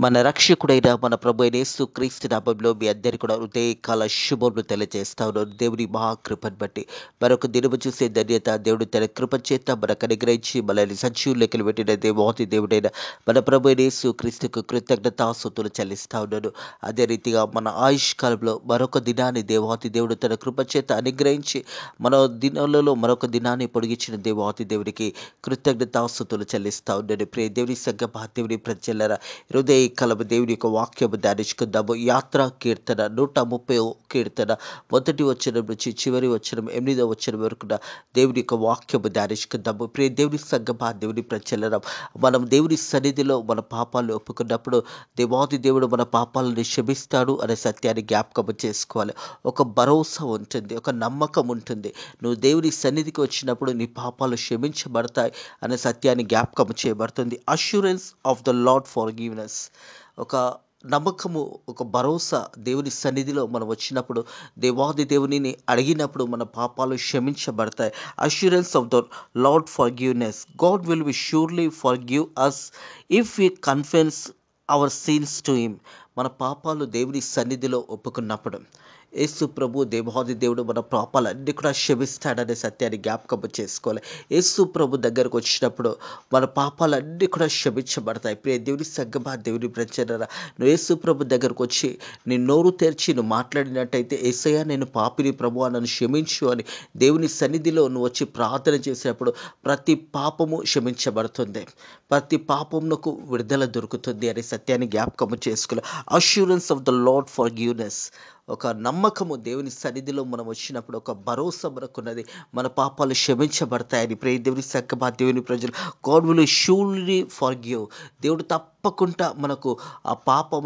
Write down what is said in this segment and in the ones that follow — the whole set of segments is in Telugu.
మన రక్షకుడైన మన ప్రభు అయిన యేసుక్రీస్తు నామములో మీ అందరికీ కూడా హృదయకాల శుభములు తెలియజేస్తా ఉన్నాను. దేవుని మహాకృపను బట్టి మరొక దినము చూసే ధన్యత దేవుడు తన కృప చేత మనకు అనుగ్రహించి మనల్ని సజీవులకి పెట్టిన దేవాతి దేవుడైన మన ప్రభు అయిన యేసుక్రీస్తుకు కృతజ్ఞతాస్తుతులు చెల్లిస్తా ఉన్నాను. అదే రీతిగా మన ఆయుష్ కాలంలో మరొక దినాన్ని దేవాతి దేవుడు తన కృప చేత అనుగ్రహించి మన దినాలలో మరొక దినాన్ని పొడిగించిన దేవాతి దేవుడికి కృతజ్ఞతాస్తుతులు చెల్లిస్తా ఉన్నాను. ప్రియ దేవుని సంగమా దేవుని ప్రజలరా హృదయ కలము దేవుని యొక్క వాక్యము ధ్యానించుకుందాము. యాత్రా కీర్తన 130 కీర్తన మొదటి వచనం నుంచి చివరి వచనం 8వ వచనం వరకు దేవుని యొక్క వాక్యము ధ్యానించుకుందాము. ప్రియ దేవుని సంగమా దేవుని ప్రజలరా మనం దేవుని సన్నిధిలో మన పాపాలను ఒప్పుకున్నప్పుడు దేవాది దేవుడు మన పాపాలను క్షమిస్తాడు అనే సత్యాన్ని జ్ఞాపకం చేసుకోవాలి. ఒక భరోసా ఉంటుంది, ఒక నమ్మకం ఉంటుంది. నువ్వు దేవుని సన్నిధికి వచ్చినప్పుడు నీ పాపాలు క్షమించబడతాయి అనే సత్యాన్ని జ్ఞాపకం చేయబడుతుంది. Assurance of the Lord forgiveness, ఒక నమ్మకము, ఒక భరోసా. దేవుని సన్నిధిలో మనం వచ్చినప్పుడు దేవాది దేవునిని అడిగినప్పుడు మన పాపాలు క్షమించబడతాయి. Assurance of the Lord forgiveness, God will be surely forgive us if we confess our sins to him. మన పాపాలు దేవుని సన్నిధిలో ఒప్పుకున్నప్పుడు యేసు ప్రభు దేవాది దేవుడు మన పాపాలన్నీ కూడా క్షమిస్తాడనే సత్యాన్ని జ్ఞాపకం చేసుకోవాలి. యేసు ప్రభు దగ్గరకు వచ్చినప్పుడు మన పాపాలన్నీ కూడా క్షమించబడతాయి. ప్రియ దేవుని సంగమా దేవుని ప్రజలరా నువ్వు యేసు ప్రభు దగ్గరకు వచ్చి నీ నోరు తెరిచి నువ్వు మాట్లాడినట్టయితే యేసయ్యా నేను పాపిని ప్రభువా నన్ను క్షమించు అని దేవుని సన్నిధిలో నువ్వు వచ్చి ప్రార్థన చేసినప్పుడు ప్రతి పాపము క్షమించబడుతుంది, ప్రతి పాపమునకు విడుదల దొరుకుతుంది అనే సత్యాన్ని జ్ఞాపకం చేసుకోవాలి. Assurance of the Lord forgiveness, ఒక నమ్మకము. దేవుని సన్నిధిలో మనం వచ్చినప్పుడు ఒక భరోసా మనకున్నది, మన పాపాలు క్షమించబడతాయని. ప్రియ దేవుని సంగమా దేవుని ప్రజలు, గాడ్ విల్ షూర్లీ ఫర్గివ్. దేవుడు తప్పకుండా మనకు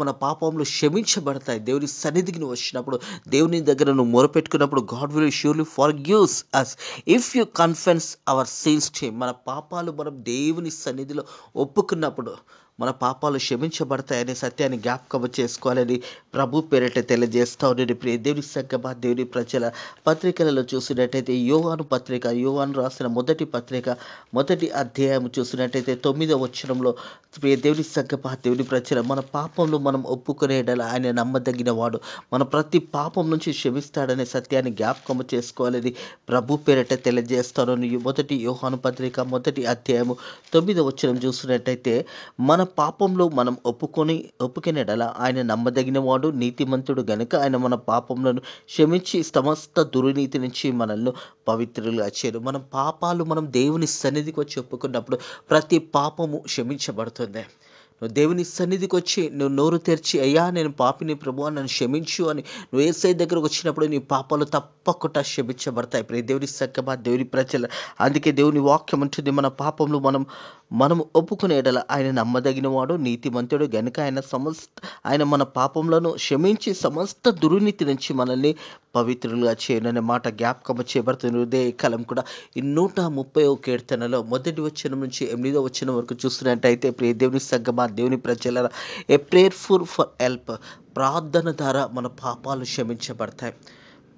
మన పాపములు క్షమించబడతాయి. దేవుని సన్నిధికి నువ్వు వచ్చినప్పుడు, దేవుని దగ్గర నువ్వు మొరపెట్టుకున్నప్పుడు God will surely forgives us if you confess our sins to him. మన పాపాలు మనం దేవుని సన్నిధిలో ఒప్పుకున్నప్పుడు మన పాపాలు క్షమించబడతాయనే సత్యాన్ని జ్ఞాపకం చేసుకోవాలని ప్రభు పేరిట తెలియజేస్తా ఉన్నాను. ప్రియ దేవుని సంగమా దేవుని ప్రజల పత్రికలలో చూసినట్టయితే యోహాను పత్రిక, యోహాను రాసిన మొదటి పత్రిక మొదటి అధ్యాయం చూసినట్టయితే 9వ వచనంలో ప్రియ దేవుని సంగమా దేవుని ప్రజల మన పాపంలో మనం ఒప్పుకునేలా ఆయన నమ్మదగిన వాడు, మన ప్రతి పాపం నుంచి క్షమిస్తాడనే సత్యాన్ని జ్ఞాపకం చేసుకోవాలని ప్రభు పేరిట తెలియజేస్తాను. మొదటి యోహాను పత్రిక మొదటి అధ్యాయము 9వ వచనం చూసినట్టయితే మన పాపంలో మనం ఒప్పుకునేడలా ఆయన నమ్మదగిన వాడు నీతిమంతుడు గనుక ఆయన మన పాపములను క్షమించి సమస్త దుర్నీతి నుంచి మనల్ని పవిత్రులుగా చేయరు. మన పాపాలు మనం దేవుని సన్నిధికి వచ్చి ఒప్పుకున్నప్పుడు ప్రతి పాపము క్షమించబడుతుంది. నువ్వు దేవుని సన్నిధికి వచ్చి నువ్వు నోరు తెరిచి అయ్యా నేను పాపిని ప్రభువా నన్ను క్షమించు అని నువ్వు యేసయ్య దగ్గరకు వచ్చినప్పుడు నీ పాపాలు తప్పకుండా క్షమించబడతాయి. ప్రియ దేవుని సంగమా దేవుని ప్రజల, అందుకే దేవుని వాక్యం ఉంటుంది మన పాపంలో మనం ఒప్పుకునేడల ఆయన నమ్మదగిన వాడు నీతిమంతుడు గనుక ఆయన మన పాపములను క్షమించి సమస్త దుర్నీతి నుంచి మనల్ని పవిత్రులుగా చేయననే మాట జ్ఞాపకం చేయబడుతుంది. ఉదయ కాలం కూడా ఈ 130వ కీర్తనలో మొదటి వచనం నుంచి 8వ వచనం వరకు చూస్తున్నట్టయితే ప్రియ దేవుని సంగమా దేవుని ప్రజల, ఏ ప్రేయర్ఫుల్ ఫర్ హెల్ప్, ప్రార్థన ద్వారా మన పాపాలు క్షమించబడతాయి,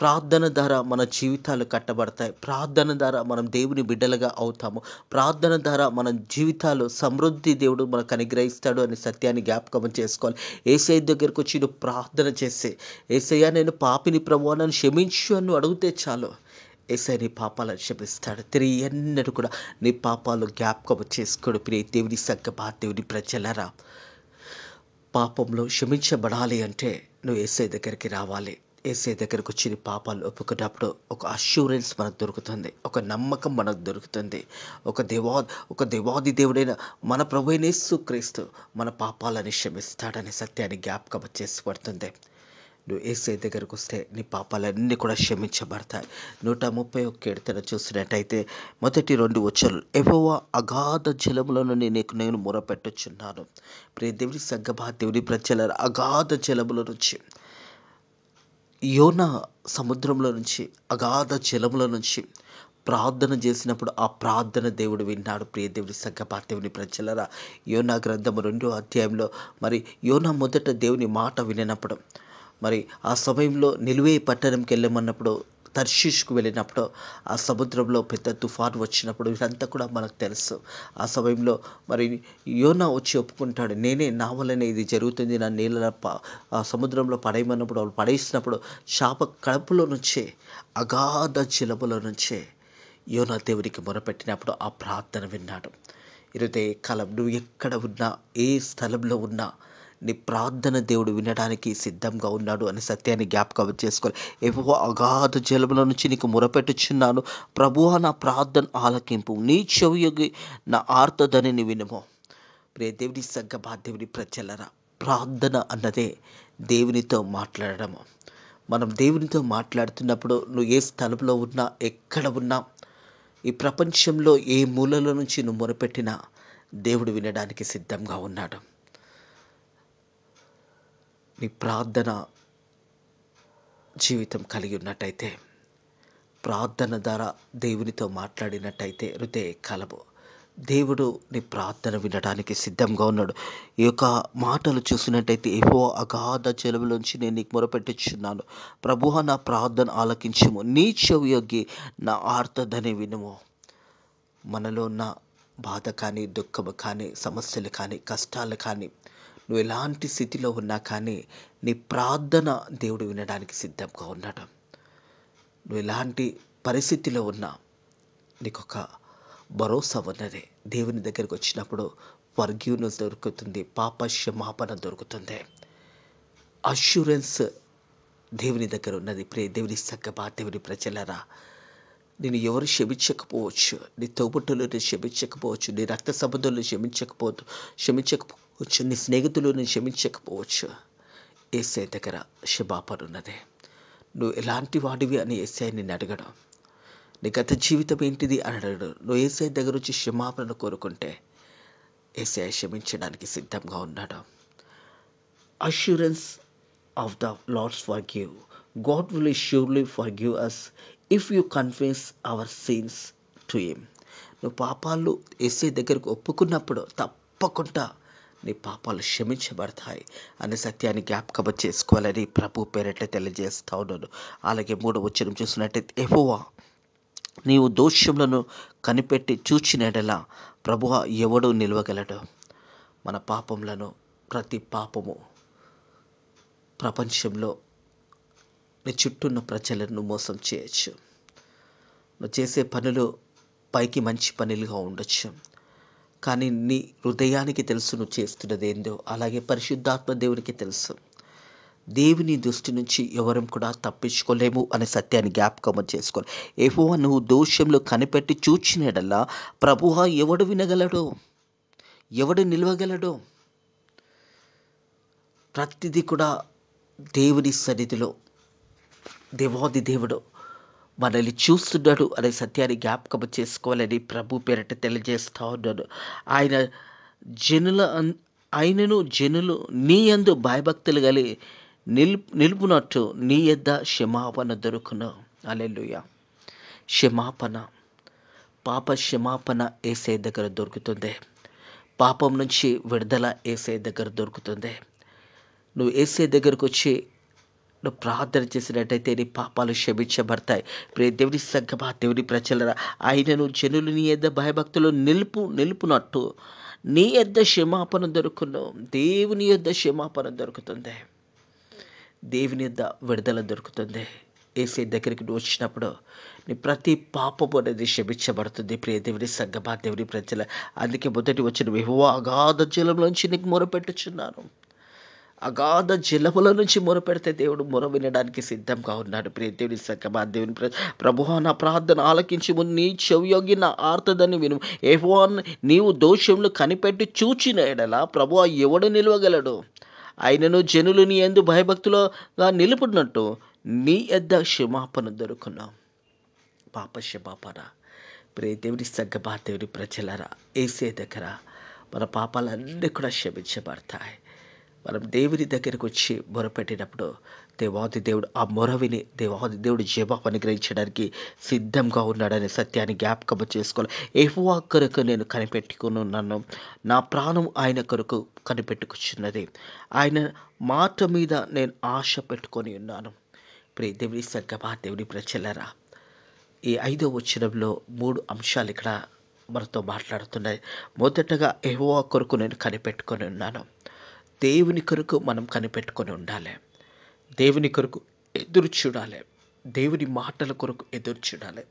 ప్రార్థన ద్వారా మన జీవితాలు కట్టబడతాయి, ప్రార్థన ద్వారా మనం దేవుని బిడ్డలుగా అవుతాము, ప్రార్థన ద్వారా మన జీవితాలు సమృద్ధి దేవుడు మనకు అనుగ్రహిస్తాడు అనే సత్యాన్ని జ్ఞాపకం చేసుకోవాలి. యేసయ్య దగ్గరకు వచ్చి నువ్వు ప్రార్థన చేస్తే యేసయ్య నేను పాపిని ప్రభువా నన్ను క్షమించు అని అడిగితే చాలు యేసయ్య నీ పాపాలను క్షమిస్తాడు. తిరిగి ఎన్నడూ కూడా నీ పాపాలు జ్ఞాపకం చేసుకోడు. ప్రియ దేవుని సంగమా దేవుని ప్రజలరా, పాపంలో క్షమించబడాలి అంటే నువ్వు యేసయ్య దగ్గరికి రావాలి. యేసయ్య దగ్గరకు వచ్చి నీ పాపాలు ఒప్పుకున్నప్పుడు ఒక అష్యూరెన్స్ మనకు దొరుకుతుంది, ఒక నమ్మకం మనకు దొరుకుతుంది. ఒక దేవాది దేవుడైన మన ప్రభువైన యేసుక్రీస్తు మన పాపాలను క్షమిస్తాడనే సత్యాన్ని జ్ఞాపకం చేసుకోబడుతుంది. నువ్వు యేసయ్య దగ్గరకు వస్తే నీ పాపాలన్నీ కూడా క్షమించబడతాయి. 130వ కీర్తన చూసినట్టయితే మొదటి 2 వచనాలు, యెహోవా అగాధ జలముల నుండి నేను మొరపెట్టుచున్నాను. ప్రియ దేవుని సంగమా దేవుని ప్రజల, అగాధ జలముల నుంచి యోనా సముద్రంలో నుంచి అగాధ జలముల నుంచి ప్రార్థన చేసినప్పుడు ఆ ప్రార్థన దేవుడు విన్నాడు. ప్రియ దేవుని సంగమా దేవుని ప్రజలరా, యోనా గ్రంథము 2వ అధ్యాయంలో మరి యోనా మొదట దేవుని మాట వినప్పుడు మరి ఆ సమయంలో నిలువే పట్టణంకి వెళ్ళమన్నప్పుడు తర్షీష్కు వెళ్ళినప్పుడు ఆ సముద్రంలో పెద్ద తుఫాను వచ్చినప్పుడు ఇదంతా కూడా మనకు తెలుసు. ఆ సమయంలో మరి యోనా వచ్చి ఒప్పుకుంటాడు, నేనే, నా వల్లనే ఇది జరుగుతుంది, నా నీళ్ళ ఆ సముద్రంలో పడేయమన్నప్పుడు వాళ్ళు పడేసినప్పుడు కడుపులో నుంచే, అగాధ జలములో నుంచే యోనా దేవునికి మొరపెట్టినప్పుడు ఆ ప్రార్థన విన్నాడు. ఈరోజే కాలం నువ్వు ఎక్కడ ఉన్నా, ఏ స్థలంలో ఉన్నా, నీ ప్రార్థన దేవుడు వినడానికి సిద్ధంగా ఉన్నాడు అనే సత్యాన్ని జ్ఞాపకం చేసుకోవాలి. యెహోవా అగాధ జలముల నుంచి నీకు మొరపెట్టుచున్నాను, ప్రభువా నా ప్రార్థన ఆలకింపు, నీ చెవియొగ్గి నా ఆర్తధ్వనిని వినుము. ప్రియ దేవుని సంగమా, దేవుని ప్రజలరా, ప్రార్థన అన్నదే దేవునితో మాట్లాడడము. మనం దేవునితో మాట్లాడుతున్నప్పుడు నువ్వు ఏ స్థలంలో ఉన్నా, ఎక్కడ ఉన్నా, ఈ ప్రపంచంలో ఏ మూలలో నుంచి నువ్వు మొరపెట్టినా దేవుడు వినడానికి సిద్ధంగా ఉన్నాడు. నీ ప్రార్థన జీవితం కలిగి ఉన్నట్టయితే, ప్రార్థన ద్వారా దేవునితో మాట్లాడినట్టయితే హృదయ కలము దేవుడు నీ ప్రార్థన వినడానికి సిద్ధంగా ఉన్నాడు. ఈ యొక్క మాటలు చూసినట్టయితే, యెహోవా అగాధ జలములోంచి నేను నీకు మొరపెట్టుచున్నాను, ప్రభువా నా ప్రార్థన ఆలకించుము, నీ చెవియొగ్గి నా ఆర్తధ్వని వినుము. మనలో ఉన్న బాధ కానీ, దుఃఖము కానీ, సమస్యలు కానీ, కష్టాలు కానీ, నువ్వు ఎలాంటి స్థితిలో ఉన్నా కానీ నీ ప్రార్థన దేవుడు వినడానికి సిద్ధంగా ఉన్నాడు. నువ్వు ఎలాంటి పరిస్థితిలో ఉన్నా నీకు ఒక భరోసా ఉన్నది. దేవుని దగ్గరికి వచ్చినప్పుడు ఫర్గివ్నెస్ దొరుకుతుంది, పాప క్షమాపణ దొరుకుతుంది. అష్యూరెన్స్ దేవుని దగ్గర ఉన్నది. దేవుని సంగమా, దేవుని ప్రజలరా, నేను ఎవరు క్షమించకపోవచ్చు, నీ తోబుట్టులు క్షమించకపోవచ్చు, నీ రక్త సంబంధులు క్షమించకపోవచ్చు, నీ స్నేహితులు క్షమించకపోవచ్చు. యేసయ్య దగ్గర క్షమాపణ ఉన్నది. నువ్వు ఎలాంటి వాడివి అని యేసయ్య నిన్ను అడగడం, నీ గత జీవితం ఏంటిది అని అడగడం. నువ్వు యేసయ్య దగ్గర వచ్చి క్షమాపణ కోరుకుంటే యేసయ్య క్షమించడానికి సిద్ధంగా ఉన్నాడు. Assurance of the lord's forgive. God will surely forgive us if you confess our sins to him. నువ్వు పాపాలు యేసయ్య దగ్గరకు ఒప్పుకున్నప్పుడు తప్పకుండా నీ పాపాలు క్షమించబడతాయి అనే సత్యాన్ని జ్ఞాపకం చేసుకోవాలని ప్రభు పేరట తెలియజేస్తా ఉన్నాను. అలాగే 3వ వచనం చూసినట్టయితే, యెహోవా నీవు దోషములను కనిపెట్టి చూచిన యెడల ప్రభువా ఎవడు నిలవగలడు. మన పాపములను, ప్రతి పాపము ప్రపంచంలో నీ చుట్టూ ఉన్న ప్రజలను మోసం చేయొచ్చు. నువ్వు చేసే పనులు పైకి మంచి పనులుగా ఉండొచ్చు, కానీ నీ హృదయానికి తెలుసు నువ్వు చేస్తున్నది ఏందో. అలాగే పరిశుద్ధాత్మ దేవునికి తెలుసు. దేవుని దృష్టి నుంచి ఎవరం కూడా తప్పించుకోలేము అనే సత్యాన్ని జ్ఞాపకం చేసుకోవాలి. యెహోవా నువ్వు దోషంలో కనిపెట్టి చూచిన యెడల ప్రభువా ఎవడు వినగలడు, ఎవడు నిలవగలడు. ప్రతిదీ కూడా దేవుని సన్నిధిలో దేవాది దేవుడు మనల్ని చూస్తున్నాడు అనే సత్యాన్ని జ్ఞాపకం చేసుకోవాలని ప్రభు పేరట తెలియజేస్తా ఉన్నాడు. ఆయనను జనులు నీ యందు భయభక్తులు కలిగి నిలుపునట్టు నీ యొద్ద క్షమాపణ దొరుకును. హల్లెలూయా. క్షమాపణ, పాప క్షమాపణ యేసయ్య దగ్గర దొరుకుతుంది. పాపం నుంచి విడుదల యేసయ్య దగ్గర దొరుకుతుంది. నువ్వు యేసయ్య దగ్గరకు వచ్చి నువ్వు ప్రార్థన చేసినట్టయితే నీ పాపాలు క్షమించబడతాయి. దేవుని సంగమా, దేవుని ప్రజలరా, ఆయనను జనులు నీ యొద్ద భయభక్తులు నిలుపునట్టు నీ యొద్ద క్షమాపణ దొరుకును. దేవుని యొద్ద క్షమాపణ దొరుకుతుంది, దేవుని యొద్ద విడుదల దొరుకుతుంది. యేసయ్య దగ్గరికి నువ్వు వచ్చినప్పుడు నీ ప్రతి పాపము అనేది క్షమించబడుతుంది. దేవుని సంగమా, దేవుని ప్రజల, అందుకే మొదటి వచ్చిన యెహోవా అగాధ జలంలోంచి నీకు మొరపెట్టుచున్నాను. అగాధ జలముల నుంచి మొరపెడితే దేవుడు మొర వినడానికి సిద్ధంగా ఉన్నాడు. దేవుని సంగమా, దేవుని ప్రభువా నా ప్రార్థన ఆలకించి నీ చెవియొగ్గి నా ఆర్తధ్వని విను. యెహోవా నీవు దోషములు కనిపెట్టి చూచిన యెడల ప్రభువా ఎవడు నిలవగలడు. ఆయనను జనులు నీ యందు భయభక్తులుగా నిలుపునట్టు నీ యొద్ద క్షమాపణ దొరుకును. పాప క్షమాపణ. దేవుని సంగమా, దేవుని ప్రజలరా, యేసయ్య దగ్గర మన పాపాలన్నీ కూడా క్షమించబడతాయి. మనం దేవుని దగ్గరకు వచ్చి మొరపెట్టినప్పుడు దేవాది దేవుడు ఆ మొర విని దేవాది దేవుడు జవాబు అనుగ్రహించడానికి సిద్ధంగా ఉన్నాడనే సత్యాన్ని జ్ఞాపకం చేసుకోవాలి. యెహోవా కొరకు నేను కనిపెట్టుకుని ఉన్నాను, నా ప్రాణం ఆయన కొరకు కనిపెట్టుకుచున్నది. ఆయన మాట మీద నేను ఆశ పెట్టుకొని ఉన్నాను. దేవుని సంగమా, దేవుని ప్రజలారా, ఈ 5వ వచనంలో 3 అంశాలు ఇక్కడ మనతో మాట్లాడుతున్నాయి. మొదటగా యెహోవా కొరకు నేను కనిపెట్టుకొని ఉన్నాను. దేవుని కొరకు మనం కనిపెట్టుకొని ఉండాలి. దేవుని కొరకు ఎదురు చూడాలి. దేవుని మాటల కొరకు ఎదురు చూడాలి.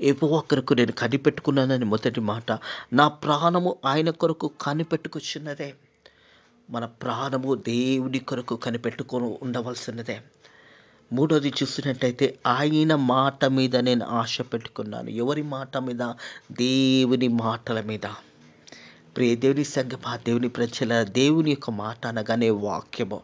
యెహోవా కొరకు నేను కనిపెట్టుకున్నానని మొదటి మాట. నా ప్రాణము ఆయన కొరకు కనిపెట్టుకొచ్చున్నదే. మన ప్రాణము దేవుని కొరకు కనిపెట్టుకొని ఉండవలసినదే. మూడోది చూసినట్టయితే ఆయన మాట మీద నేను ఆశ పెట్టుకున్నాను. ఎవరి మాట మీద? దేవుని మాటల మీద. దేవుని సంగమా, దేవుని ప్రజల, దేవుని యొక్క మాట అనగానే వాక్యము.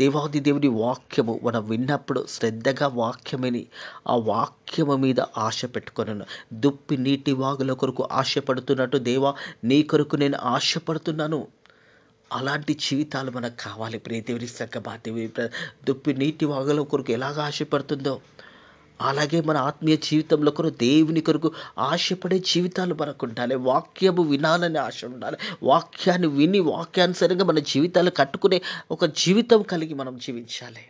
దేవాది దేవుని వాక్యము మనం విన్నప్పుడు శ్రద్ధగా వాక్యమని ఆ వాక్యము మీద ఆశ పెట్టుకున్నాను. దుప్పి నీటి వాగుల కొరకు ఆశపడుతున్నట్టు దేవా నీ కొరకు నేను ఆశపడుతున్నాను. అలాంటి జీవితాలు మనకు కావాలి. దేవుని సంగమా, దేవుని దుప్పి నీటి వాగుల కొరకు ఎలాగ ఆశపడుతుందో అలాగే మన ఆత్మీయ జీవితంలో కొరకు దేవుని కొరకు ఆశపడే జీవితాలు మనకు ఉండాలి. వాక్యము వినాలని ఆశ ఉండాలి. వాక్యాన్ని విని వాక్యానుసారంగా మన జీవితాలు కట్టుకునే ఒక జీవితం కలిగి మనం జీవించాలి.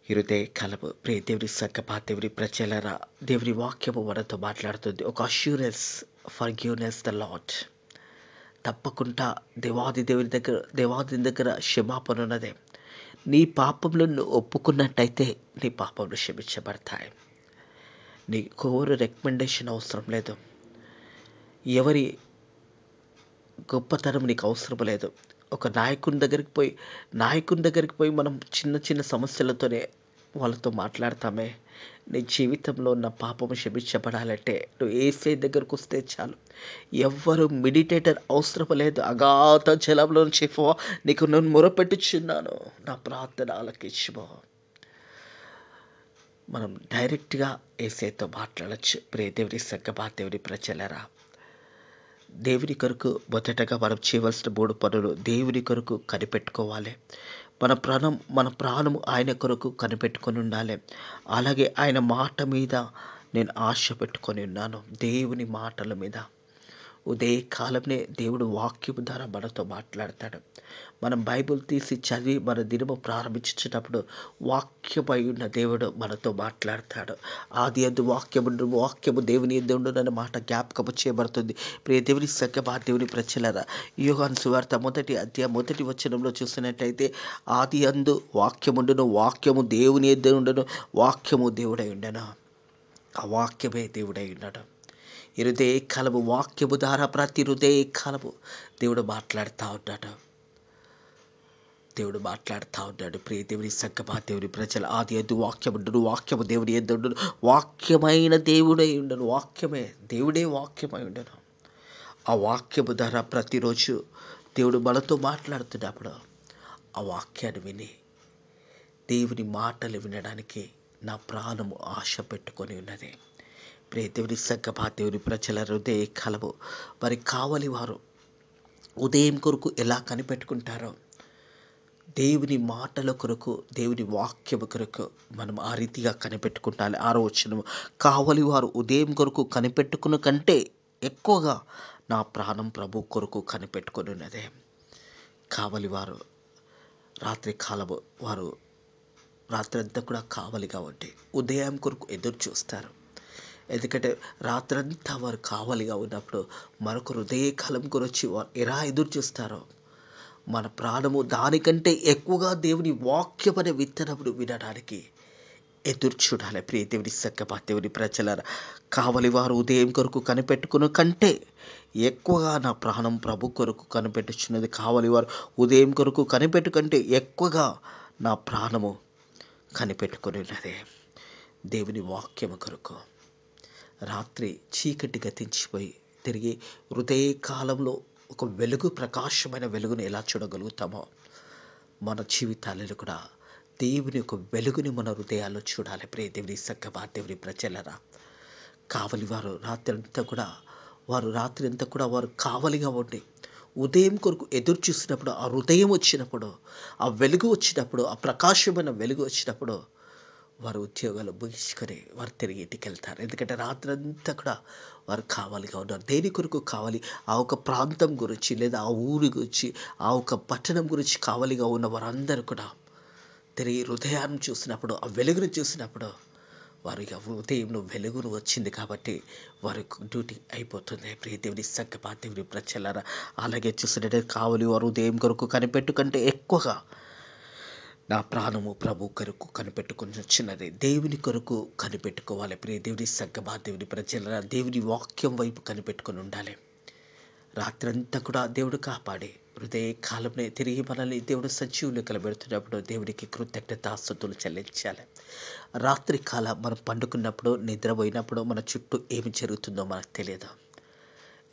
హృదయ కలము దేవుని సంగమా, దేవుని ప్రజలరా, దేవుని వాక్యము మనతో మాట్లాడుతుంది. ఒక అష్యూరెన్స్, ఫర్గివ్నెస్ ద లార్డ్. తప్పకుండా దేవాది దగ్గర క్షమాపణ ఉన్నదే. నీ పాపములను ఒప్పుకున్నట్టయితే నీ పాపములు క్షమించబడతాయి. నీకు ఎవరు రికమెండేషన్ అవసరం లేదు. ఎవరి గొప్పతనం నీకు అవసరం లేదు. ఒక నాయకుని దగ్గరికి పోయి మనం చిన్న చిన్న సమస్యలతోనే వాళ్ళతో మాట్లాడతామే. నీ జీవితంలో ఉన్న పాపము క్షమించబడాలంటే నువ్వు యేసే దగ్గరకు వస్తే చాలు. ఎవ్వరు మెడిటేటర్ అవసరం లేదు. అగాధ జలంలో నుంచి నీకు నేను మొరపెట్టుచున్నాను, నా ప్రార్థన ఆలకించుమో. మనం డైరెక్ట్గా యేసేతో మాట్లాడచ్చు. దేవుని సంగమా, దేవుని ప్రజలరా, దేవుని కొరకు మొదటగా మనం చేయవలసిన 3 పనులు. దేవుని కొరకు కనిపెట్టుకోవాలి. మన ప్రాణము ఆయన కొరకు కనిపెట్టుకొని ఉండాలి. అలాగే ఆయన మాట మీద నేను ఆశ పెట్టుకొని ఉన్నాను. దేవుని మాటల మీద. ఉదయకాలంనే దేవుడు వాక్యము ద్వారా మనతో మాట్లాడతాడు. మనం బైబిల్ తీసి చదివి మన దినము ప్రారంభించేటప్పుడు వాక్యమై ఉన్న దేవుడు మనతో మాట్లాడతాడు. ఆది యందు వాక్యము దేవుని యందు ఉండునన్న మాట జ్ఞాపకము చేయబడుతుంది. దేవుని సంగమా, దేవుని ప్రజలారా, యోహాను సువార్త 1వ అధ్యాయం 1వ వచనంలో చూసినట్టయితే ఆది యందు వాక్యముండును, వాక్యము దేవుని యందు ఉండును, వాక్యము దేవుడై ఉండెను. ఆ వాక్యమే దేవుడై ఉన్నాడు. హృదయ కాలము వాక్యము ద్వారా ప్రతి హృదయ కాలము దేవుడు మాట్లాడుతూ ఉన్నాడు. దేవుని సంగమా, దేవుని ప్రజల, ఆది యందు వాక్యముండును, వాక్యము దేవుని యందు ఉండును, వాక్యమైన దేవుడై ఉండను. వాక్యమే దేవుడే వాక్యమై ఉండను. ఆ వాక్యము ద్వారా ప్రతిరోజు దేవుడు మనతో మాట్లాడుతున్నప్పుడు ఆ వాక్యాన్ని విని దేవుని మాటలు వినడానికి నా ప్రాణము ఆశ పెట్టుకొని ఉన్నది. దేవుని సంగమా, దేవుని ప్రజల, హృదయ కలము మరి కావలి వారు ఉదయం కొరకు ఎలా కనిపెట్టుకుంటారో దేవుని మాటల కొరకు, దేవుని వాక్యము కొరకు మనం ఆ రీతిగా కనిపెట్టుకుంటాలి. 6వ వచనం, కావలి వారు ఉదయం కొరకు కనిపెట్టుకున్న కంటే ఎక్కువగా నా ప్రాణం ప్రభు కొరకు కనిపెట్టుకొని ఉన్నదే. కావలి వారు రాత్రి కాలము వారు రాత్రంతా కూడా కావలిగా ఉండి ఉదయం కొరకు ఎదురు చూస్తారు. ఎందుకంటే రాత్రంతా వారు కావలిగా ఉన్నప్పుడు మరొక హృదయకాలం గురించి వారు ఎలా ఎదురు చూస్తారో మన ప్రాణము దానికంటే ఎక్కువగా దేవుని వాక్యం అనే విత్తనమును వినడానికి ఎదురు చూడాలి. దేవుని సంగమా, దేవుని ప్రజలారా, కావలి వారు ఉదయం కొరకు కనిపెట్టుకున్న కంటే ఎక్కువగా నా ప్రాణం ప్రభు కొరకు కనిపెట్టుచున్నది. కావలి వారు ఉదయం కొరకు కనిపెట్టు కంటే ఎక్కువగా నా ప్రాణము కనిపెట్టుకుని ఉన్నది. దేవుని వాక్యము కొరకు రాత్రి చీకటి గతించిపోయి తిరిగి హృదయ కాలంలో ఒక వెలుగు, ప్రకాశమైన వెలుగును ఎలా చూడగలుగుతామో మన జీవితాలలో కూడా దేవుని యొక్క వెలుగుని మన హృదయాల్లో చూడాలి. దేవుని సంగమా, దేవుని ప్రజలరా, కావలి వారు రాత్రి అంతా కూడా వారు కావలిగా ఉండి ఉదయం కొరకు ఎదురు చూసినప్పుడు, ఆ హృదయం వచ్చినప్పుడు, ఆ వెలుగు వచ్చినప్పుడు, ఆ ప్రకాశమైన వెలుగు వచ్చినప్పుడు వారు ఉద్యోగాలు ముగించుకొని వారు తిరిగి ఇంటికి వెళ్తారు. ఎందుకంటే రాత్రంతా కూడా వారు కావలిగా ఉన్నారు. దేని కొరకు కావాలి? ఆ ఒక ప్రాంతం గురించి, లేదా ఆ ఊరి గురించి, ఆ ఒక పట్టణం గురించి కావలిగా ఉన్న వారందరూ కూడా హృదయాన్ని చూసినప్పుడు, ఆ వెలుగును చూసినప్పుడు వారి ఉదయంలో వెలుగును వచ్చింది కాబట్టి వారి డ్యూటీ అయిపోతుంది. ప్రియ దేవుని సంగమా, దేవుని ప్రజలారా, అలాగే చూసినట్టే కావలి వారు ఉదయం కొరకు కనిపెట్టు కంటే ఎక్కువగా నా ప్రాణము ప్రభు కొరకు కనిపెట్టుకుని వచ్చినది. దేవుని కొరకు కనిపెట్టుకోవాలి. ప్రియ దేవుని సంగమా, దేవుని ప్రజలారా, దేవుని వాక్యం వైపు కనిపెట్టుకుని ఉండాలి. రాత్రంతా కూడా దేవుడు కాపాడి హృదయ కాలంలో తిరిగి మనల్ని దేవుడు సజీవులు కలబెడుతున్నప్పుడు దేవుడికి కృతజ్ఞతాస్తుతులు చెల్లించాలి. రాత్రి కాలం మనం పండుకున్నప్పుడు, నిద్రపోయినప్పుడు మన చుట్టూ ఏమి జరుగుతుందో మనకు తెలియదు.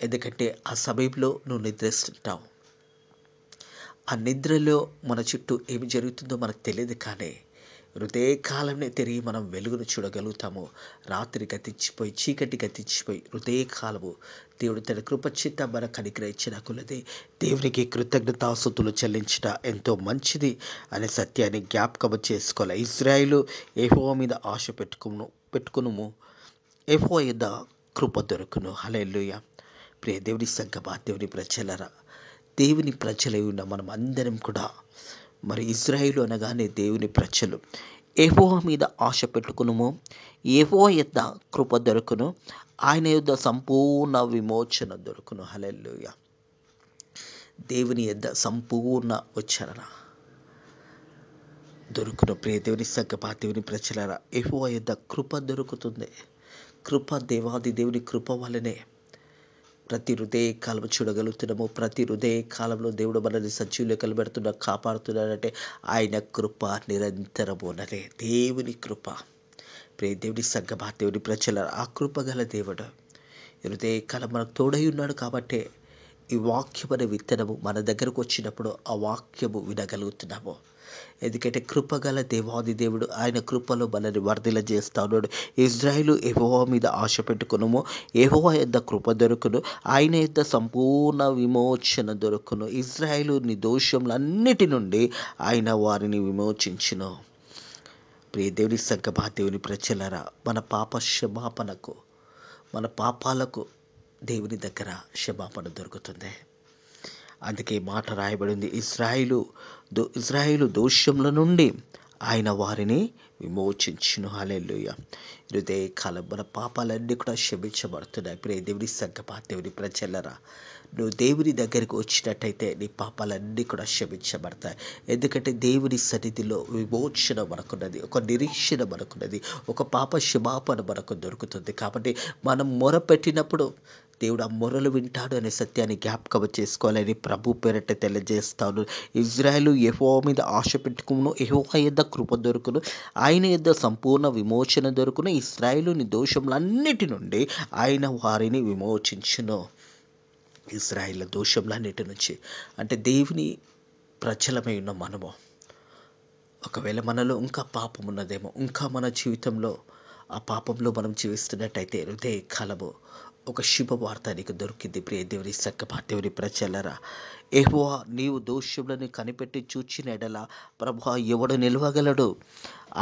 ఎందుకంటే ఆ సమయంలో నువ్వు నిద్రిస్తుంటావు. ఆ నిద్రలో మన చుట్టూ ఏమి జరుగుతుందో మనకు తెలియదు. కానీ హృదయకాలంలో తిరిగి మనం వెలుగును చూడగలుగుతాము. రాత్రి గతించిపోయి, చీకటి గతించిపోయి, హృదయకాలము దేవుడు తన కృపచేత మనకు అనుగ్రహించిన కొలది దేవునికి కృతజ్ఞతాస్తుతులు చెల్లించట ఎంతో మంచిది అనే సత్యాన్ని జ్ఞాపకం చేసుకోవాలి. ఇజ్రాయేలు యెహోవా మీద ఆశ పెట్టుకును యెహోవా యొద్ద కృప దొరుకును. హల్లెలూయా. ప్రియ దేవుని సంగమా, దేవుని ప్రజలారా, దేవుని ప్రజలై ఉన్న మనం అందరం కూడా మరి ఇజ్రాయేలు అనగానే దేవుని ప్రజలు. యెహోవా మీద ఆశ పెట్టుకును, యెహోవా యొద్ద కృప దొరుకును, ఆయన యొద్ద సంపూర్ణ విమోచన దొరుకును. హల్లెలూయా. దేవుని యొద్ద సంపూర్ణ ఉచ్చారణ దొరుకును. ప్రియ దేవుని సంగమా, దేవుని ప్రజలారా, యెహోవా యొద్ద కృప దొరుకుతుంది. కృప దేవాది దేవుని కృప వలనే ప్రతి హృదయ కాలం చూడగలుగుతున్నాము. ప్రతి హృదయ కాలంలో దేవుడు మనల్ని సజీవులు కలబెడుతున్నా, కాపాడుతున్నాడంటే ఆయన కృప నిరంతరముననే. దేవుని కృప. ప్రియ దేవుని సంగమా, దేవుని ప్రజల ఆ కృప గల దేవుడు హృదయ కాలం మనకు తోడై ఉన్నాడు. కాబట్టి ఈ వాక్యం అనే విత్తనము మన దగ్గరకు వచ్చినప్పుడు ఆ వాక్యము వినగలుగుతున్నాము. ఎందుకంటే కృపగల దేవాది దేవుడు ఆయన కృపలో మనల్ని వర్ధిల చేస్తా ఉన్నాడు. ఇజ్రాయేలు యెహోవా మీద ఆశ పెట్టుకును, యెహోవా యొద్ద కృప దొరుకును, ఆయన యొద్ద సంపూర్ణ విమోచన దొరుకును. ఇజ్రాయేలు నిర్దోషములన్నిటి నుండి ఆయన వారిని విమోచించును. ప్రియ దేవుని సంగమా, దేవుని ప్రజలారా, మన పాప క్షమాపణకు, మన పాపాలకు దేవుని దగ్గర క్షమాపణ దొరుకుతుంది. అందుకే మాట రాయబడింది, ఇజ్రాయేలు దోషముల నుండి ఆయన వారిని విమోచించును. హల్లెలూయా. హృదయ కాలం మన పాపాలన్నీ కూడా క్షమించబడుతున్నాయి. ప్రియ దేవుని సంగమా, దేవుని ప్రజలారా, నువ్వు దేవుని దగ్గరికి వచ్చినట్టయితే నీ పాపాలన్నీ కూడా క్షమించబడతాయి. ఎందుకంటే దేవుని సన్నిధిలో విమోచన మనకున్నది, ఒక నిరీక్షణ మనకున్నది, ఒక పాప క్షమాపణ మనకు దొరుకుతుంది. కాబట్టి మనం మొరపెట్టినప్పుడు దేవుడు ఆ మొరలు వింటాడు అనే సత్యాన్ని జ్ఞాపకం చేసుకోవాలని ప్రభు పేరట తెలియజేస్తాను. ఇజ్రాయేలు యెహోవా మీద ఆశ పెట్టుకును, యెహోవా యొద్ద కృప దొరుకును, ఆయన యొద్ద సంపూర్ణ విమోచన దొరుకును. ఇజ్రాయేలు దోషములన్నిటి నుండి ఆయన వారిని విమోచించును. ఇజ్రాయేల్ దోషములన్నిటి నుంచి అంటే దేవుని ప్రజలమై ఉన్న మనము, ఒకవేళ మనలో ఇంకా పాపం ఉన్నదేమో, ఇంకా మన జీవితంలో ఆ పాపంలో మనం జీవిస్తున్నట్టయితే హృదయ కాలము ఒక శుభవార్త నీకు దొరికింది. ప్రియ దేవుని సంగమా, దేవుని ప్రజలారా, యెహోవా నీవు దోషములను కనిపెట్టి చూచిన ఎడల ప్రభువా ఎవడు నిలవగలడు?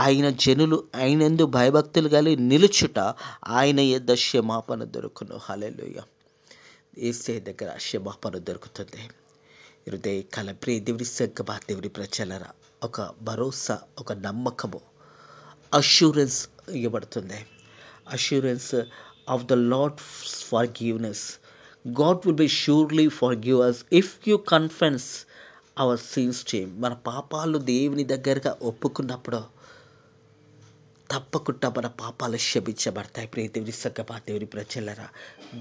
ఆయన జనులు ఆయనందు భయభక్తులు కలిగి నిలుచుట ఆయన యొద్ద క్షమాపణ దొరుకును. హల్లెలూయా. యేసే దగ్గర క్షమాపణ దొరుకుతుంది. హృదయ కాలం ప్రియ దేవుని సంగమా, దేవుని ప్రజలారా, ఒక భరోసా, ఒక నమ్మకము, అష్యూరెన్స్ ఇవ్వబడుతుంది. Assurance of the Lord's forgiveness. God will be surely forgive us if you confess our sins to him. మన పాపాలు దేవుని దగ్గరగా ఒప్పుకున్నప్పుడు తప్పకుండా మన పాపాలు క్షమించబడతాయి. ప్రియ దేవుని సంగమా, దేవుని ప్రజలారా,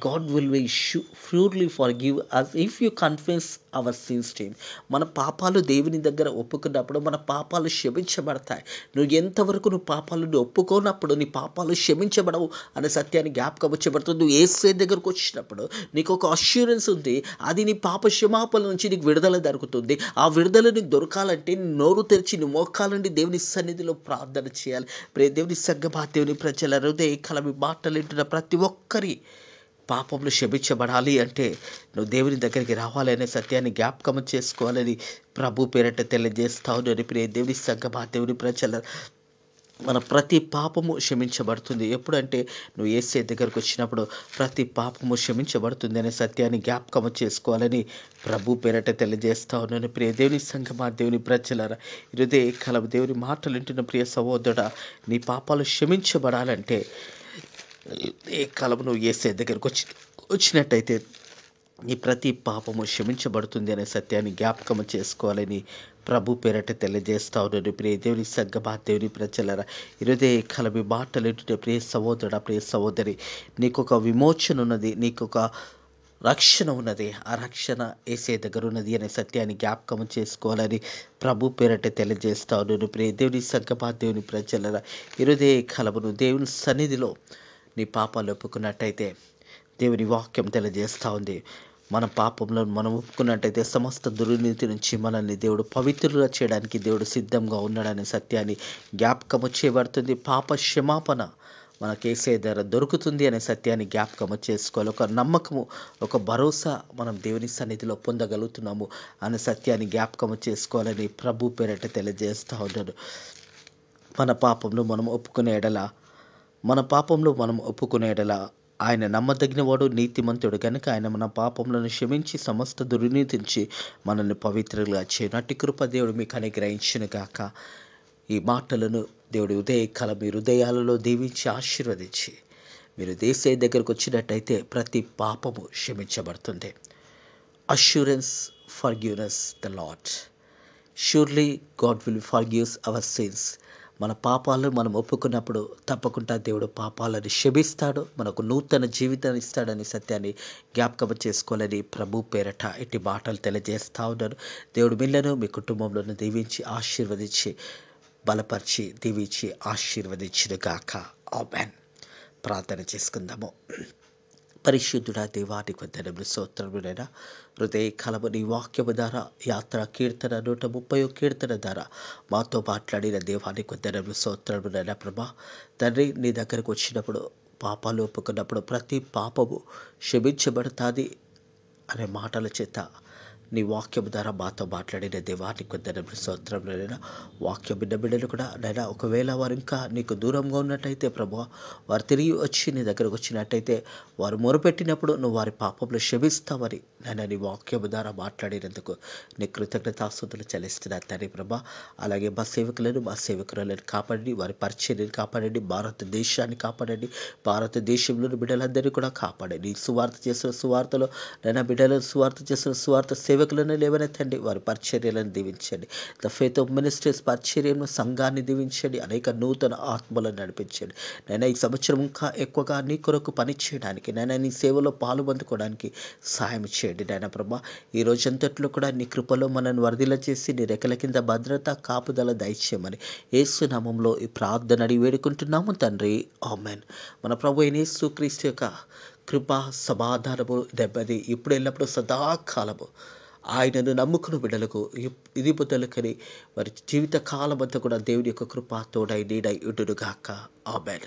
God will B surely forgive us if you confess our sins to him. మన పాపాలు దేవుని దగ్గర ఒప్పుకున్నప్పుడు మన పాపాలు క్షమించబడతాయి. నువ్వు ఎంతవరకు నువ్వు పాపాలను ఒప్పుకోనప్పుడు నీ పాపాలు క్షమించబడవు అనే సత్యాన్ని జ్ఞాపకం వచ్చబడుతుంది. నువ్వు యేసే దగ్గరకు వచ్చినప్పుడు నీకు ఒక అష్యూరెన్స్ ఉంది. అది నీ పాప క్షమాపణ నుంచి నీకు విడుదల దొరుకుతుంది. ఆ విడుదల నీకు దొరకాలంటే నోరు తెరిచి నీ మోకాలండి దేవుని సన్నిధిలో ప్రార్థన చేయాలి. దేవుని సంగమా, దేవుని ప్రజల హృదయ కలమి మాటలు వింటున్న ప్రతి ఒక్కరి పాపములు క్షమించబడాలి అంటే నువ్వు దేవుని దగ్గరికి రావాలి అనే సత్యాన్ని జ్ఞాపకం చేసుకోవాలని ప్రభు పేరట తెలియజేస్తావు. ప్రియ దేవుని సంగమా, దేవుని ప్రజల మన ప్రతి పాపము క్షమించబడుతుంది. ఎప్పుడంటే నువ్వు యేసయ్య దగ్గరకు వచ్చినప్పుడు ప్రతి పాపము క్షమించబడుతుంది అనే సత్యాన్ని జ్ఞాపకం చేసుకోవాలని ప్రభు పేరట తెలియజేస్తా ఉన్నాను. ప్రియ దేవుని సంఘమా, దేవుని ప్రజలారా, ఇరుదే కలవ దేవుని మాటలు వింటున్న ప్రియ సహోదరుడా, నీ పాపాలు క్షమించబడాలంటే ఏ కాలం నువ్వు యేసయ్య దగ్గరకు వచ్చినట్టయితే నీ ప్రతి పాపము క్షమించబడుతుంది అనే సత్యాన్ని జ్ఞాపకం చేసుకోవాలని ప్రభు పేరట తెలియజేస్తా ఉన్నాడు. ప్రియ దేవుని సంఘమా, దేవుని ప్రజలారా, ఇరుదే కలవి మాటలు ప్రియ సహోదరుడా, ప్రియ సహోదరి, నీకొక విమోచన ఉన్నది, నీకొక రక్షణ ఉన్నది. ఆ రక్షణ యేసయ్య దగ్గర ఉన్నది అనే సత్యాన్ని జ్ఞాపకం చేసుకోవాలని ప్రభు పేరట తెలియజేస్తా ఉన్నాడు. ప్రియ దేవుని సంఘమా, దేవుని ప్రజలారా, ఇరుదే కలవును దేవుని సన్నిధిలో నీ పాపాలు ఒప్పుకున్నట్టయితే దేవుని వాక్యం తెలియజేస్తూ ఉంది, మన పాపంలో మనం ఒప్పుకున్నట్టయితే సమస్త దుర్నీతి నుంచి మనల్ని దేవుడు పవిత్రులుగా చేయడానికి దేవుడు సిద్ధంగా ఉన్నాడనే సత్యాన్ని జ్ఞాపకం చేయబడుతుంది. పాప క్షమాపణ మనకు యేసయ్య ద్వారా దొరుకుతుంది అనే సత్యాన్ని జ్ఞాపకం చేసుకోవాలి. ఒక నమ్మకము, ఒక భరోసా మనం దేవుని సన్నిధిలో పొందగలుగుతున్నాము అనే సత్యాన్ని జ్ఞాపకం చేసుకోవాలని ప్రభు పేరట తెలియజేస్తూ ఉన్నాడు. మన పాపంలో మనం ఒప్పుకునే ఎడల ఆయన నమ్మదగిన వాడు, నీతిమంతుడు కనుక ఆయన మన పాపములను క్షమించి సమస్త దుర్నీతించి మనల్ని పవిత్రులుగా చేయనట్టి కృప దేవుడు మీకు అనుగ్రహించును గాక. ఈ మాటలను దేవుడి ఉదయకాలం మీ హృదయాలలో దీవించి ఆశీర్వదించి మీరు యేసయ్య దగ్గరకు వచ్చినట్టయితే ప్రతి పాపము క్షమించబడుతుంది. Assurance, forgiveness the Lord. Surely God will forgives our sins. మన పాపాలను మనం ఒప్పుకున్నప్పుడు తప్పకుండా దేవుడు పాపాలను క్షమిస్తాడు, మనకు నూతన జీవితాన్ని ఇస్తాడని సత్యాన్ని జ్ఞాపకం చేసుకోవాలని ప్రభు పేరట ఇట్టి మాటలు తెలియజేస్తా ఉన్నారు. దేవుడు మిల్లను మీ కుటుంబంలో దీవించి ఆశీర్వదించి బలపరిచి దీవించి ఆశీర్వదించిన గాక. ఆమేన్. ప్రార్థన చేసుకుందాము. పరిశుద్ధుడా, దేవానికి వందనములు, స్తోత్రములైనా హృదయ కలము నీ వాక్యము ద్వారా యాత్ర కీర్తన 130 కీర్తన ద్వారా మాతో మాట్లాడిన దేవానికి వందనములు, స్తోత్రములైనా ప్రభా. తండ్రి, నీ దగ్గరకు వచ్చినప్పుడు పాపాలు ఒప్పుకున్నప్పుడు ప్రతి పాపము క్షమించబడుతుంది అనే మాటల చేత నీ వాక్యం ద్వారా మాతో మాట్లాడిన దేవానికి వందనములు, స్తోత్రములైనా వాక్యం విన్న బిడ్డలు కూడా నైనా ఒకవేళ వారు ఇంకా నీకు దూరంగా ఉన్నట్టయితే ప్రభా, వారు తిరిగి వచ్చి నీ దగ్గరకు వచ్చినట్టయితే వారు మొరపెట్టినప్పుడు నువ్వు వారి పాపంలో క్షమిస్తావని నైనా నీ వాక్యం ద్వారా మాట్లాడినందుకు నీ కృతజ్ఞతాస్తుతులు చెల్లిస్తున్నా తండ్రి ప్రభా. అలాగే మా సేవకులను కాపాడండి, వారి పరిచర్యను కాపాడండి, భారతదేశాన్ని కాపాడండి, భారతదేశంలోని బిడ్డలందరినీ కూడా కాపాడండి. సువార్త చేసిన సువార్తలో నైనా బిడ్డలను సువార్త చేసిన సువార్త సేవకులను లేవనెత్తండి, వారి పరిచర్యలను దీవించండి. ద ఫెయిత్ ఆఫ్ మినిస్ట్రీస్ పరిచర్యను, సంఘాన్ని దీవించండి, అనేక నూతన ఆత్మలను నడిపించండి. నేను ఈ సంవత్సరం ఇంకా ఎక్కువగా నీ కొరకు పని చేయడానికి, నేను నీ సేవలో పాలు పొందుకోవడానికి సహాయం చేయండి నాయన ప్రభా. ఈ రోజంతట్లో కూడా నీ కృపలో మనల్ని వరదిల చేసి నీ రెక్కల కింద భద్రత కాపుదల దయచేయమని యేసు నామములో ఈ ప్రార్థన అడిగి వేడుకుంటున్నాము తండ్రి. ఆమేన్. మన ప్రభు అయిన యేసుక్రీస్తు యొక్క కృప, సమాధానము, నెమ్మది ఇప్పుడు ఎల్లప్పుడూ సదాకాలము ఆయనను నమ్ముకున్న బిడ్డలకు ఇది బుద్ధలకని వారి జీవిత కాలమంతా కూడా దేవుని యొక్క కృప తోడై నీడై ఉండును గాక. ఆమేన్.